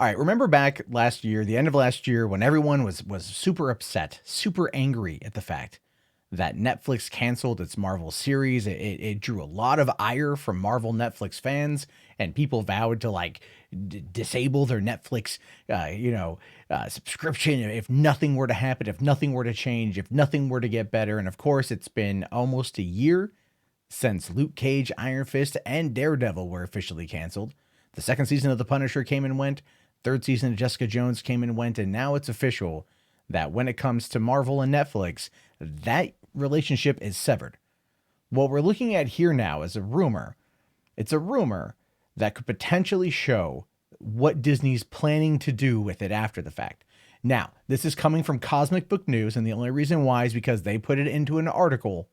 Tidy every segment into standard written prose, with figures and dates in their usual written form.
All right, remember back last year, the end of last year, when everyone was super upset, super angry at the fact that Netflix canceled its Marvel series. It drew a lot of ire from Marvel Netflix fans, and people vowed to like disable their Netflix, subscription if nothing were to happen, if nothing were to change, if nothing were to get better. And of course, it's been almost a year since Luke Cage, Iron Fist, and Daredevil were officially canceled. The second season of The Punisher came and went. Third season of Jessica Jones came and went. And now it's official that when it comes to Marvel and Netflix, that relationship is severed. What we're looking at here now is a rumor. It's a rumor that could potentially show what Disney's planning to do with it after the fact. Now, this is coming from Cosmic Book News, and the only reason why is because they put it into an article,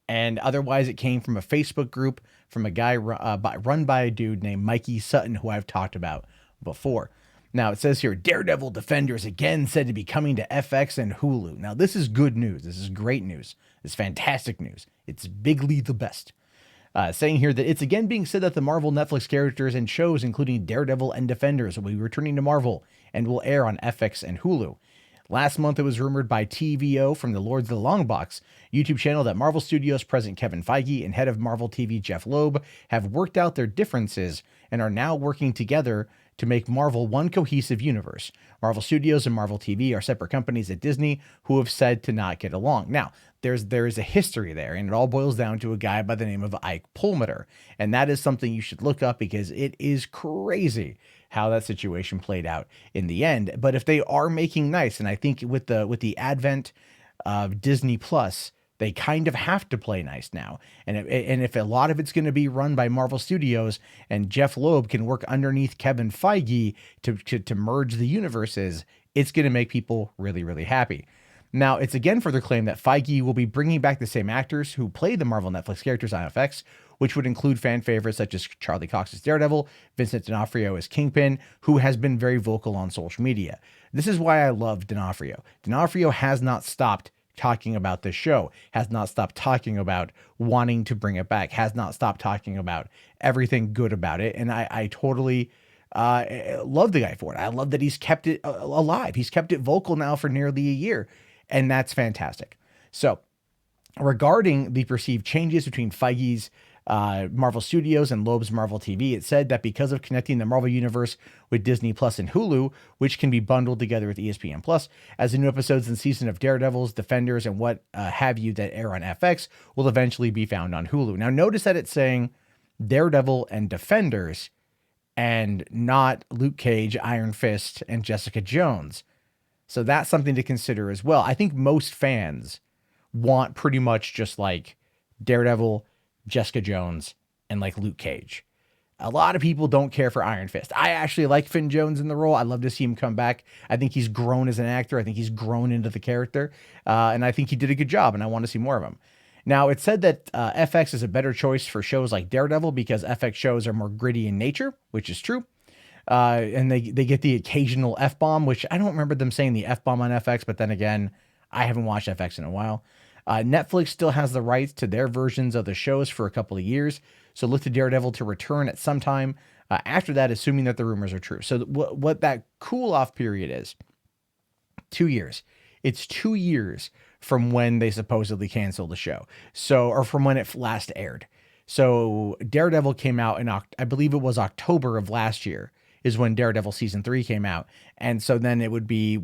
and otherwise it came from a Facebook group from a guy run by a dude named Mikey Sutton, who I've talked about before. Now, it says here, Daredevil Defenders again said to be coming to FX and Hulu. Now, this is good news. This is great news. It's fantastic news. It's bigly the best. Saying here that it's again being said that the Marvel Netflix characters and shows, including Daredevil and Defenders, will be returning to Marvel and will air on FX and Hulu. Last month, it was rumored by TVO from the Lords of the Long Box YouTube channel that Marvel Studios president Kevin Feige and head of Marvel TV Jeff Loeb have worked out their differences and are now working together to make Marvel one cohesive universe. Marvel Studios and Marvel TV are separate companies at Disney who have said to not get along. Now, there is a history there, and it all boils down to a guy by the name of Ike Perlmutter, and that is something you should look up because it is crazy how that situation played out in the end. But if they are making nice, and I think with the advent of Disney Plus, they kind of have to play nice now. And if a lot of it's going to be run by Marvel Studios and Jeff Loeb can work underneath Kevin Feige to merge the universes, it's going to make people really, really happy. Now, it's again further claimed that Feige will be bringing back the same actors who played the Marvel Netflix characters on FX, which would include fan favorites such as Charlie Cox as Daredevil, Vincent D'Onofrio as Kingpin, who has been very vocal on social media. This is why I love D'Onofrio. D'Onofrio has not stopped talking about this show, has not stopped talking about wanting to bring it back, has not stopped talking about everything good about it. And I totally love the guy for it. I love that he's kept it alive. He's kept it vocal now for nearly a year. And that's fantastic. So regarding the perceived changes between Feige's Marvel Studios and Loeb's Marvel TV, it said that because of connecting the Marvel Universe with Disney Plus and Hulu, which can be bundled together with ESPN Plus, as the new episodes and season of Daredevils, Defenders, and what have you that air on FX will eventually be found on Hulu. Now, notice that it's saying Daredevil and Defenders and not Luke Cage, Iron Fist, and Jessica Jones. So that's something to consider as well. I think most fans want pretty much just like Daredevil, Jessica Jones, and like Luke Cage. A lot of people don't care for Iron Fist. I actually like Finn Jones in the role. I'd love to see him come back. I think he's grown as an actor. I think he's grown into the character. And I think he did a good job, and I want to see more of him. Now, it's said that FX is a better choice for shows like Daredevil because FX shows are more gritty in nature, which is true. And they get the occasional F-bomb, which I don't remember them saying the F-bomb on FX, but then again, I haven't watched FX in a while. Netflix still has the rights to their versions of the shows for a couple of years, so look to Daredevil to return at some time after that, assuming that the rumors are true. So what that cool-off period is, 2 years. It's 2 years from when they supposedly canceled the show, or from when it last aired. So Daredevil came out in, I believe it was October of last year, is when Daredevil season 3 came out. And so then it would be,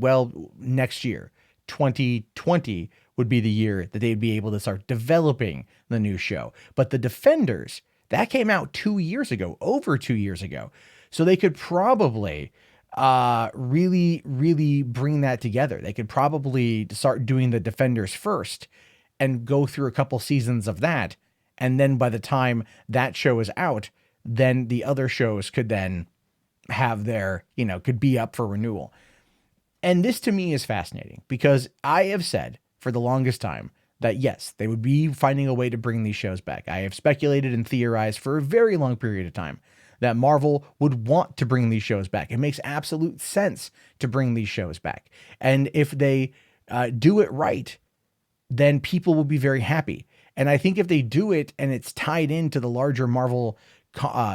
next year, 2020 would be the year that they'd be able to start developing the new show. But the Defenders, that came out 2 years ago, over 2 years ago. So they could probably really, really bring that together. They could probably start doing the Defenders first and go through a couple seasons of that. And then by the time that show is out, then the other shows could then have their, could be up for renewal. And this to me is fascinating because I have said for the longest time that yes, they would be finding a way to bring these shows back. I have speculated and theorized for a very long period of time that Marvel would want to bring these shows back. It makes absolute sense to bring these shows back. And if they do it right, then people will be very happy. And I think if they do it and it's tied into the larger Marvel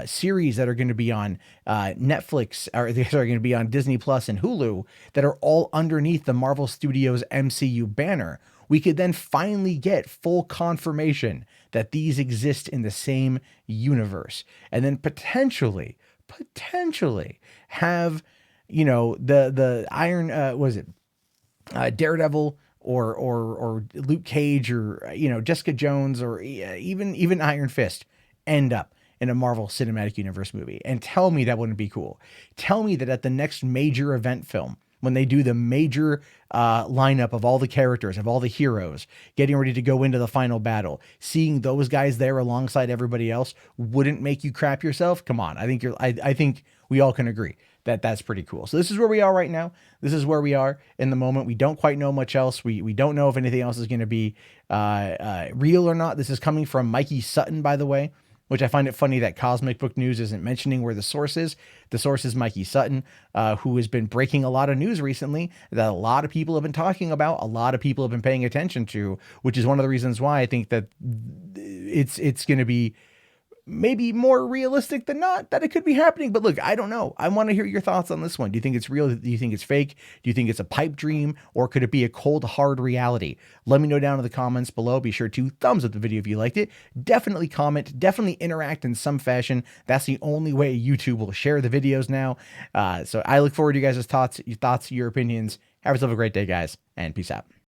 series that are going to be on Netflix, or that are going to be on Disney Plus and Hulu, that are all underneath the Marvel Studios MCU banner, we could then finally get full confirmation that these exist in the same universe, and then potentially have, you know, the Iron Daredevil or Luke Cage, or, you know, Jessica Jones, or even Iron Fist end up in a Marvel Cinematic Universe movie. And tell me that wouldn't be cool. Tell me that at the next major event film, when they do the major lineup of all the characters, of all the heroes, getting ready to go into the final battle, seeing those guys there alongside everybody else wouldn't make you crap yourself. Come on. I think we all can agree that that's pretty cool. So this is where we are right now. This is where we are in the moment. We don't quite know much else. We don't know if anything else is going to be real or not. This is coming from Mikey Sutton, by the way, which I find it funny that Cosmic Book News isn't mentioning where the source is. The source is Mikey Sutton, who has been breaking a lot of news recently that a lot of people have been talking about, a lot of people have been paying attention to, which is one of the reasons why I think that it's going to be maybe more realistic than not that it could be happening. But look, I don't know. I want to hear your thoughts on this one. Do you think it's real? Do you think it's fake? Do you think it's a pipe dream, or could it be a cold, hard reality? Let me know down in the comments below. Be sure to thumbs up the video if you liked it. Definitely comment, definitely interact in some fashion. That's the only way YouTube will share the videos now. So I look forward to you guys' thoughts, your opinions. Have yourself a great day, guys, and peace out.